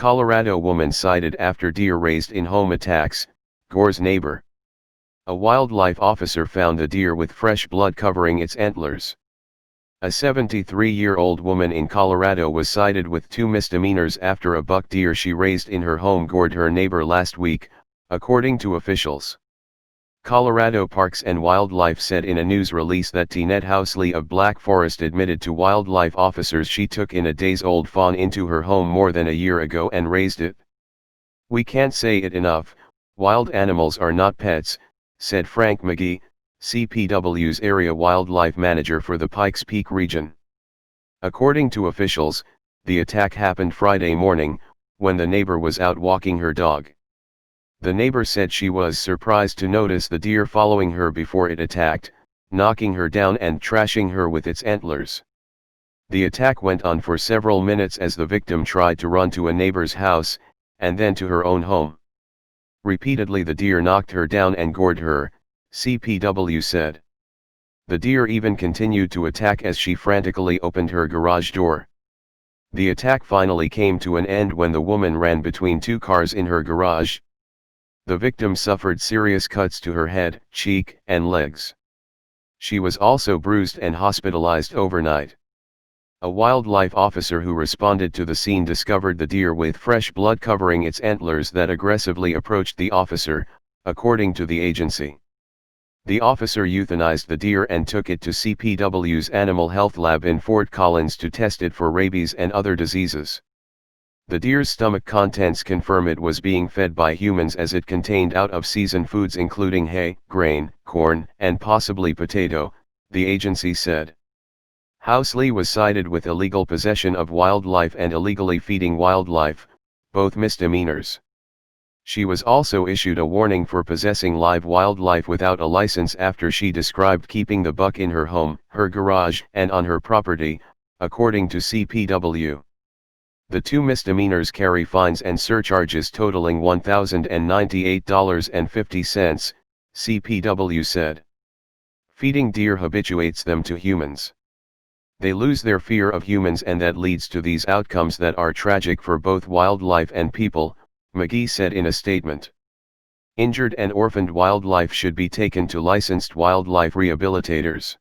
Colorado woman cited after deer raised in home attacks, gores neighbor. A wildlife officer found a deer with fresh blood covering its antlers. A 73-year-old woman in Colorado was cited with 2 misdemeanors after a buck deer she raised in her home gored her neighbor last week, according to officials. Colorado Parks and Wildlife said in a news release that Tinette Housley of Black Forest admitted to wildlife officers she took in a days-old fawn into her home more than a year ago and raised it. "We can't say it enough, wild animals are not pets," said Frank McGee, CPW's area wildlife manager for the Pikes Peak region. According to officials, the attack happened Friday morning, when the neighbor was out walking her dog. The neighbor said she was surprised to notice the deer following her before it attacked, knocking her down and trashing her with its antlers. The attack went on for several minutes as the victim tried to run to a neighbor's house, and then to her own home. Repeatedly the deer knocked her down and gored her, CPW said. The deer even continued to attack as she frantically opened her garage door. The attack finally came to an end when the woman ran between 2 cars in her garage. The victim suffered serious cuts to her head, cheek, and legs. She was also bruised and hospitalized overnight. A wildlife officer who responded to the scene discovered the deer with fresh blood covering its antlers that aggressively approached the officer, according to the agency. The officer euthanized the deer and took it to CPW's Animal Health Lab in Fort Collins to test it for rabies and other diseases. The deer's stomach contents confirm it was being fed by humans as it contained out-of-season foods including hay, grain, corn, and possibly potato, the agency said. Housley was cited with illegal possession of wildlife and illegally feeding wildlife, both misdemeanors. She was also issued a warning for possessing live wildlife without a license after she described keeping the buck in her home, her garage, and on her property, according to CPW. The 2 misdemeanors carry fines and surcharges totaling $1,098.50, CPW said. Feeding deer habituates them to humans. They lose their fear of humans and that leads to these outcomes that are tragic for both wildlife and people, McGee said in a statement. Injured and orphaned wildlife should be taken to licensed wildlife rehabilitators.